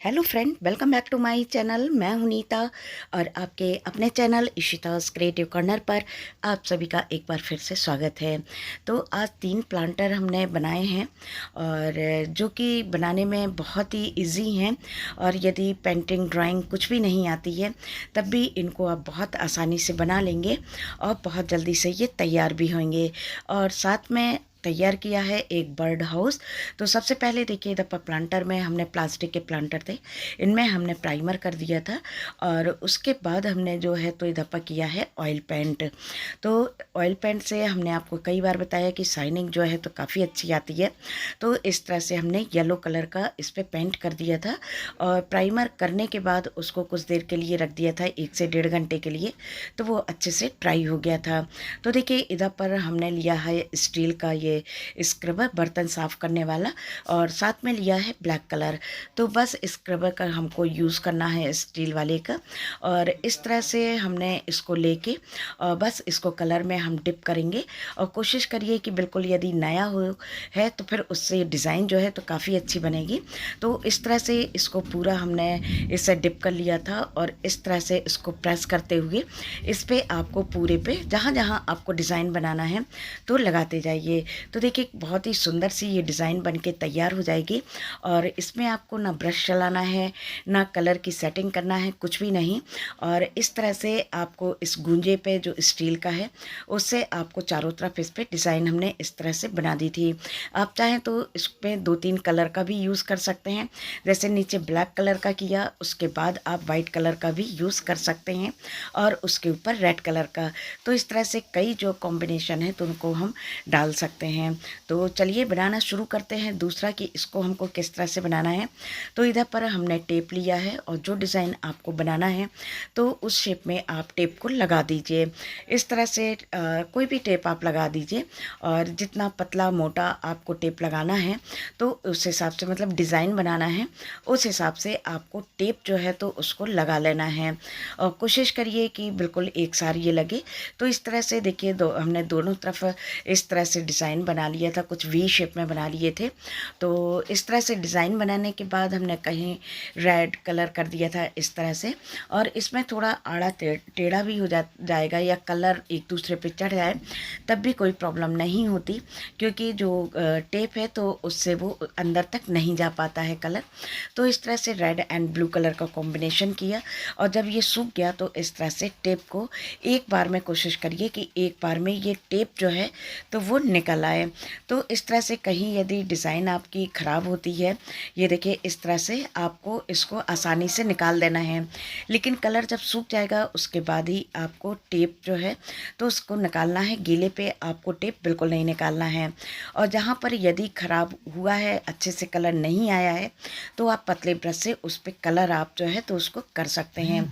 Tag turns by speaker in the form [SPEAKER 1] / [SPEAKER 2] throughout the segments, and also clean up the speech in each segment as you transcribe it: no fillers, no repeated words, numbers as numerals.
[SPEAKER 1] Hello friend, welcome back to my channel. मैं हूं नीता और आपके अपने चैनल इशिता's क्रिएटिव कॉर्नर पर आप सभी का एक बार फिर से स्वागत है। तो आज 3 प्लांटर हमने बनाए हैं और जो कि बनाने में बहुत ही इजी हैं और यदि पेंटिंग ड्राइंग कुछ भी नहीं आती है तब भी इनको आप बहुत आसानी से बना लेंगे और बहुत जल्दी से ये तैयार भी होंगे। और साथ में तैयार किया है एक बर्ड हाउस। तो सबसे पहले देखिए, दफा प्लांटर में हमने प्लास्टिक के प्लांटर थे, इनमें हमने प्राइमर कर दिया था और उसके बाद हमने जो है तो दफा किया है ऑयल पेंट। तो ऑयल पेंट से हमने आपको कई बार बताया कि शाइनिंग जो है तो काफ़ी अच्छी आती है। तो इस तरह से हमने येलो कलर का इस पर पेंट कर दिया था और प्राइमर करने के बाद उसको कुछ देर के लिए रख दिया था, 1 से 1.5 घंटे के लिए, तो वो अच्छे से ड्राई हो गया था। तो देखिए, इधर पर हमने लिया है स्टील का ये स्क्रबर, बर्तन साफ़ करने वाला, और साथ में लिया है ब्लैक कलर। तो बस स्क्रबर का हमको यूज़ करना है स्टील वाले का, और इस तरह से हमने इसको लेके और बस इसको कलर में हम डिप करेंगे। और कोशिश करिए कि बिल्कुल यदि नया हो है तो फिर उससे डिज़ाइन जो है तो काफ़ी अच्छी बनेगी। तो इस तरह से इसको पूरा हमने इससे डिप कर लिया था और इस तरह से इसको प्रेस करते हुए इस पे आपको पूरे पे जहाँ जहाँ आपको डिज़ाइन बनाना है तो लगाते जाइए। तो देखिए, बहुत ही सुंदर सी ये डिज़ाइन बन के तैयार हो जाएगी और इसमें आपको ना ब्रश चलाना है ना कलर की सेटिंग करना है, कुछ भी नहीं। और इस तरह से आपको इस गूंजे पे जो स्टील का है उससे आपको चारों तरफ इस पे डिज़ाइन हमने इस तरह से बना दी थी। आप चाहें तो इस पर 2-3 कलर का भी यूज़ कर सकते हैं, जैसे नीचे ब्लैक कलर का किया, उसके बाद आप वाइट कलर का भी यूज़ कर सकते हैं और उसके ऊपर रेड कलर का। तो इस तरह से कई जो कॉम्बिनेशन है तो उनको हम डाल सकते हैं। तो चलिए बनाना शुरू करते हैं दूसरा कि इसको हमको किस तरह से बनाना है। तो इधर पर हमने टेप लिया है और जो डिज़ाइन आपको बनाना है तो उस शेप में आप टेप को लगा दीजिए। इस तरह से कोई भी टेप आप लगा दीजिए और जितना पतला मोटा आपको टेप लगाना है तो उस हिसाब से, मतलब डिज़ाइन बनाना है उस हिसाब से आपको टेप जो है तो उसको लगा लेना है। और कोशिश करिए कि बिल्कुल एक सार ये लगे। तो इस तरह से देखिए, हमने दोनों तरफ इस तरह से डिज़ाइन बना लिया था, कुछ वी शेप में बना लिए थे। तो इस तरह से डिज़ाइन बनाने के बाद हमने कहीं रेड कलर कर दिया था इस तरह से, और इसमें थोड़ा आड़ा टेढ़ा भी हो जाएगा या कलर एक दूसरे पे चढ़ जाए तब भी कोई प्रॉब्लम नहीं होती, क्योंकि जो टेप है तो उससे वो अंदर तक नहीं जा पाता है कलर। तो इस तरह से रेड एंड ब्लू कलर का कॉम्बिनेशन किया और जब ये सूख गया तो इस तरह से टेप को एक बार में, कोशिश करिए कि एक बार में ये टेप जो है तो वो निकल आए। तो इस तरह से कहीं यदि डिज़ाइन आपकी ख़राब होती है, ये देखिए इस तरह से आपको इसको आसानी से निकाल देना है। लेकिन कलर जब सूख जाएगा उसके बाद ही आपको टेप जो है तो उसको निकालना है, गीले पे आपको टेप बिल्कुल नहीं निकालना है। और जहाँ पर यदि ख़राब हुआ है, अच्छे से कलर नहीं आया है, तो आप पतले ब्रश से उस पर कलर आप जो है तो उसको कर सकते हैं।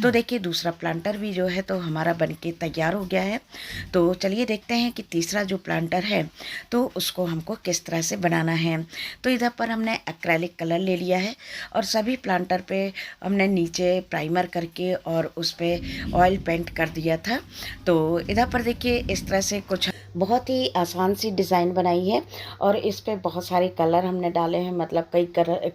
[SPEAKER 1] तो देखिए, दूसरा प्लांटर भी जो है तो हमारा बनके तैयार हो गया है। तो चलिए देखते हैं कि तीसरा जो प्लांटर है तो उसको हमको किस तरह से बनाना है। तो इधर पर हमने एक्रेलिक कलर ले लिया है और सभी प्लांटर पे हमने नीचे प्राइमर करके और उस पर ऑयल पेंट कर दिया था। तो इधर पर देखिए, इस तरह से कुछ बहुत ही आसान सी डिज़ाइन बनाई है और इस पे बहुत सारे कलर हमने डाले हैं, मतलब कई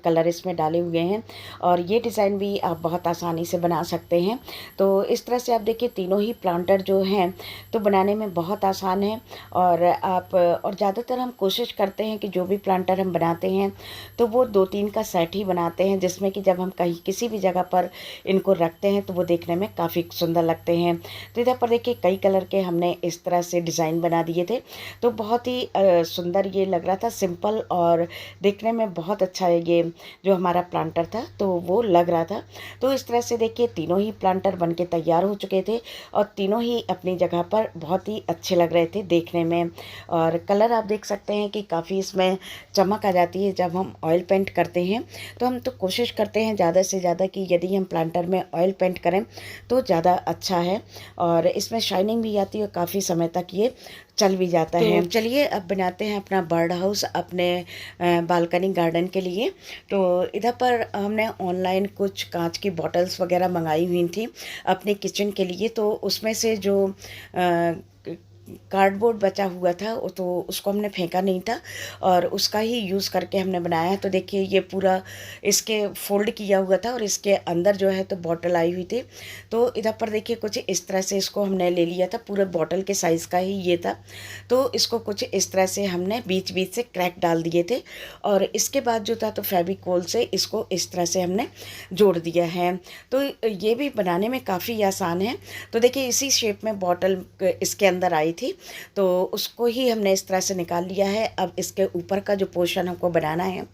[SPEAKER 1] कलर इसमें डाले हुए हैं और ये डिज़ाइन भी आप बहुत आसानी से बना सकते हैं। तो इस तरह से आप देखिए, तीनों ही प्लांटर जो हैं तो बनाने में बहुत आसान है। और आप, और ज़्यादातर हम कोशिश करते हैं कि जो भी प्लांटर हम बनाते हैं तो वो 2-3 का सेट ही बनाते हैं, जिसमें कि जब हम कहीं किसी भी जगह पर इनको रखते हैं तो वो देखने में काफ़ी सुंदर लगते हैं। तो इधर पर देखिए, कई कलर के हमने इस तरह से डिज़ाइन बना दिए थे, तो बहुत ही सुंदर ये लग रहा था, सिंपल और देखने में बहुत अच्छा ये जो हमारा प्लांटर था तो वो लग रहा था। तो इस तरह से देखिए, तीनों ही प्लांटर बन के तैयार हो चुके थे और तीनों ही अपनी जगह पर बहुत ही अच्छे लग रहे थे देखने में। और कलर आप देख सकते हैं कि काफ़ी इसमें चमक आ जाती है जब हम ऑयल पेंट करते हैं। तो हम तो कोशिश करते हैं ज़्यादा से ज़्यादा कि यदि हम प्लांटर में ऑयल पेंट करें तो ज़्यादा अच्छा है और इसमें शाइनिंग भी आती है और काफ़ी समय तक ये चल भी जाता है। चलिए अब बनाते हैं अपना बर्ड हाउस अपने बालकनी गार्डन के लिए। तो इधर पर हमने ऑनलाइन कुछ कांच की बॉटल्स वगैरह मंगाई हुई थी अपने किचन के लिए। तो उसमें से जो कार्डबोर्ड बचा हुआ था तो उसको हमने फेंका नहीं था और उसका ही यूज़ करके हमने बनाया है। तो देखिए ये पूरा इसके फोल्ड किया हुआ था और इसके अंदर जो है तो बॉटल आई हुई थी। तो इधर पर देखिए कुछ इस तरह से इसको हमने ले लिया था, पूरे बॉटल के साइज़ का ही ये था। तो इसको कुछ इस तरह से हमने बीच बीच से क्रैक डाल दिए थे और इसके बाद जो था तो फेविकोल से इसको इस तरह से हमने जोड़ दिया है। तो ये भी बनाने में काफ़ी आसान है। तो देखिए इसी शेप में बॉटल इसके अंदर आई थी, तो उसको ही हमने इस तरह से निकाल लिया है। अब इसके ऊपर का जो पोर्शन हमको बनाना है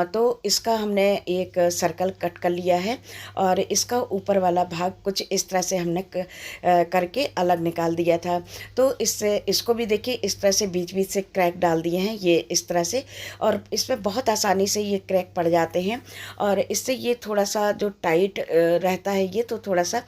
[SPEAKER 1] तो इसका हमने एक सर्कल कट कर लिया है और इसका ऊपर वाला भाग कुछ इस तरह से हमने करके अलग निकाल दिया था। तो इससे इसको भी देखिए इस तरह से बीच बीच से क्रैक डाल दिए हैं ये इस तरह से, और इसमें बहुत आसानी से ये क्रैक पड़ जाते हैं और इससे ये थोड़ा सा जो टाइट रहता है ये तो थोड़ा सा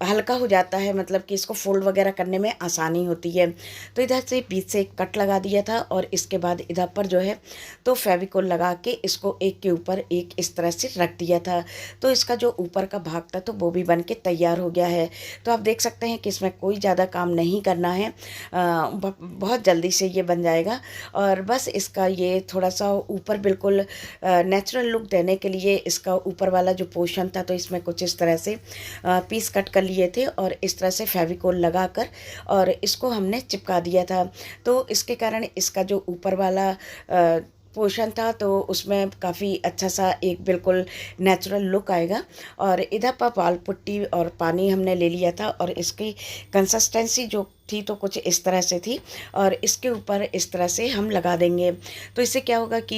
[SPEAKER 1] हल्का हो जाता है, मतलब कि इसको फोल्ड वगैरह करने में आसानी होती है। तो इधर से बीच से कट लगा दिया था और इसके बाद इधर पर जो है तो फेविकोल लगा के इसको एक के ऊपर एक इस तरह से रख दिया था। तो इसका जो ऊपर का भाग था तो वो भी बन के तैयार हो गया है। तो आप देख सकते हैं कि इसमें कोई ज़्यादा काम नहीं करना है, बहुत जल्दी से ये बन जाएगा। और बस इसका ये थोड़ा सा ऊपर बिल्कुल नेचुरल लुक देने के लिए इसका ऊपर वाला जो पोर्शन था तो इसमें कुछ इस तरह से पीस कट कर लिए थे और इस तरह से फेविकोल लगाकर और इसको हमने चिपका दिया था। तो इसके कारण इसका जो ऊपर वाला पोर्शन था तो उसमें काफ़ी अच्छा सा एक बिल्कुल नेचुरल लुक आएगा। और इधर पर वाल पुट्टी और पानी हमने ले लिया था और इसकी कंसिस्टेंसी जो थी तो कुछ इस तरह से थी और इसके ऊपर इस तरह से हम लगा देंगे। तो इससे क्या होगा कि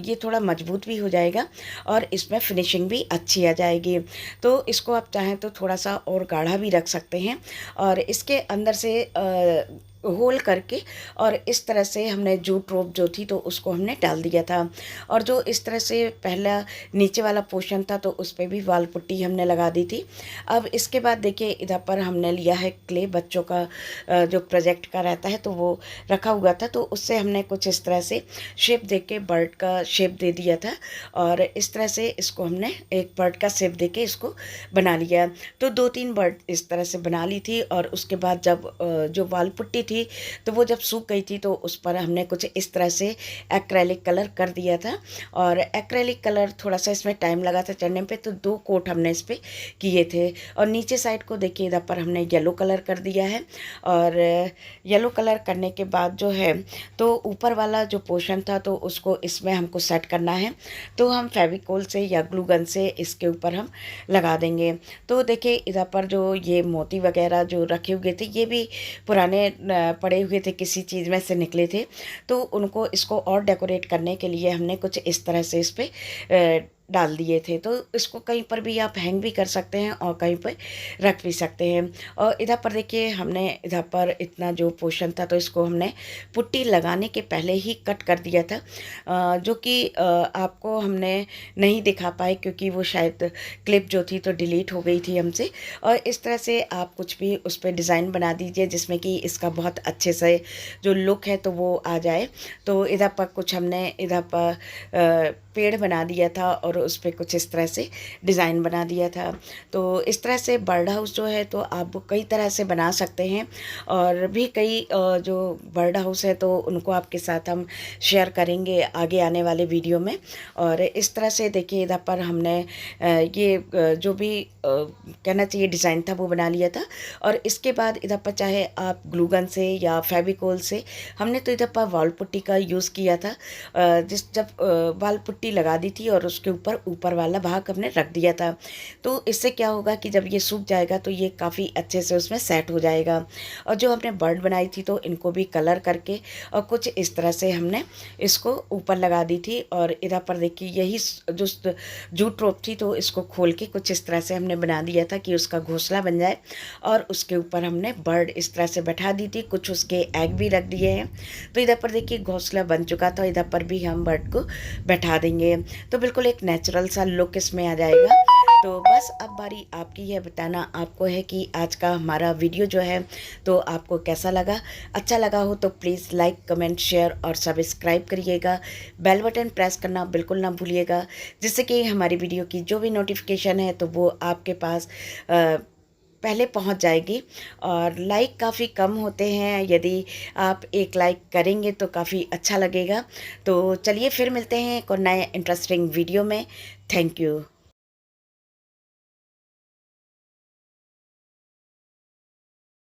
[SPEAKER 1] ये थोड़ा मजबूत भी हो जाएगा और इसमें फिनिशिंग भी अच्छी आ जाएगी। तो इसको आप चाहें तो थोड़ा सा और गाढ़ा भी रख सकते हैं और इसके अंदर से होल करके और इस तरह से हमने जूट रोप जो थी तो उसको हमने डाल दिया था। और जो इस तरह से पहला नीचे वाला पोर्शन था तो उस पर भी वाल पुट्टी हमने लगा दी थी। अब इसके बाद देखिए इधर पर हमने लिया है क्ले, बच्चों का जो प्रोजेक्ट का रहता है तो वो रखा हुआ था, तो उससे हमने कुछ इस तरह से शेप दे के बर्ड का शेप दे दिया था और इस तरह से इसको हमने एक बर्ड का शेप दे के इसको बना लिया। तो 2-3 बर्ड इस तरह से बना ली थी और उसके बाद जब जो वाल पुट्टी थी तो वो जब सूख गई थी तो उस पर हमने कुछ इस तरह से एक्रेलिक कलर कर दिया था। और एक्रेलिक कलर थोड़ा सा इसमें टाइम लगा था चढ़ने पे, तो 2 कोट हमने इस पर किए थे। और नीचे साइड को देखिए इधर पर हमने येलो कलर कर दिया है और येलो कलर करने के बाद जो है तो ऊपर वाला जो पोर्शन था तो उसको इसमें हमको सेट करना है। तो हम फेविकोल से या ग्लू गन से इसके ऊपर हम लगा देंगे। तो देखिए इधर पर जो ये मोती वगैरह जो रखे हुए थे ये भी पुराने पड़े हुए थे, किसी चीज़ में से निकले थे, तो उनको इसको और डेकोरेट करने के लिए हमने कुछ इस तरह से इस पर डाल दिए थे। तो इसको कहीं पर भी आप हैंग भी कर सकते हैं और कहीं पर रख भी सकते हैं। और इधर पर देखिए हमने इधर पर इतना जो पोर्शन था तो इसको हमने पुट्टी लगाने के पहले ही कट कर दिया था, जो कि आपको हमने नहीं दिखा पाए क्योंकि वो शायद क्लिप जो थी तो डिलीट हो गई थी हमसे। और इस तरह से आप कुछ भी उस पर डिज़ाइन बना दीजिए जिसमें कि इसका बहुत अच्छे से जो लुक है तो वो आ जाए। तो इधर पर कुछ हमने इधर पर पेड़ बना दिया था और उस पर कुछ इस तरह से डिज़ाइन बना दिया था। तो इस तरह से बर्ड हाउस जो है तो आप कई तरह से बना सकते हैं और भी कई जो बर्ड हाउस है तो उनको आपके साथ हम शेयर करेंगे आगे आने वाले वीडियो में। और इस तरह से देखिए इधर पर हमने ये जो भी कहना चाहिए डिज़ाइन था वो बना लिया था। और इसके बाद इधर पर चाहे आप ग्लू गन से या फेविकोल से, हमने तो इधर पर वाल पुट्टी का यूज़ किया था। जब वाल पुट्टी लगा दी थी और उसके ऊपर वाला भाग हमने रख दिया था। तो इससे क्या होगा कि जब ये सूख जाएगा तो ये काफ़ी अच्छे से उसमें सेट हो जाएगा। और जो हमने बर्ड बनाई थी तो इनको भी कलर करके और कुछ इस तरह से हमने इसको ऊपर लगा दी थी। और इधर पर देखिए यही जो जूट रोप थी तो इसको खोल के कुछ इस तरह से हमने बना दिया था कि उसका घोंसला बन जाए और उसके ऊपर हमने बर्ड इस तरह से बैठा दी थी, कुछ उसके एग भी रख दिए हैं। तो इधर पर देखिए घोंसला बन चुका था, इधर पर भी हम बर्ड को बैठा देंगे तो बिल्कुल एक नेचुरल सा लुक इसमें आ जाएगा। तो बस अब बारी आपकी है, बताना आपको है कि आज का हमारा वीडियो जो है तो आपको कैसा लगा। अच्छा लगा हो तो प्लीज़ लाइक, कमेंट, शेयर और सब्सक्राइब करिएगा। बेल बटन प्रेस करना बिल्कुल ना भूलिएगा, जिससे कि हमारी वीडियो की जो भी नोटिफिकेशन है तो वो आपके पास पहले पहुंच जाएगी। और लाइक काफ़ी कम होते हैं, यदि आप एक लाइक करेंगे तो काफ़ी अच्छा लगेगा। तो चलिए फिर मिलते हैं एक और नए इंटरेस्टिंग वीडियो में। Thank you.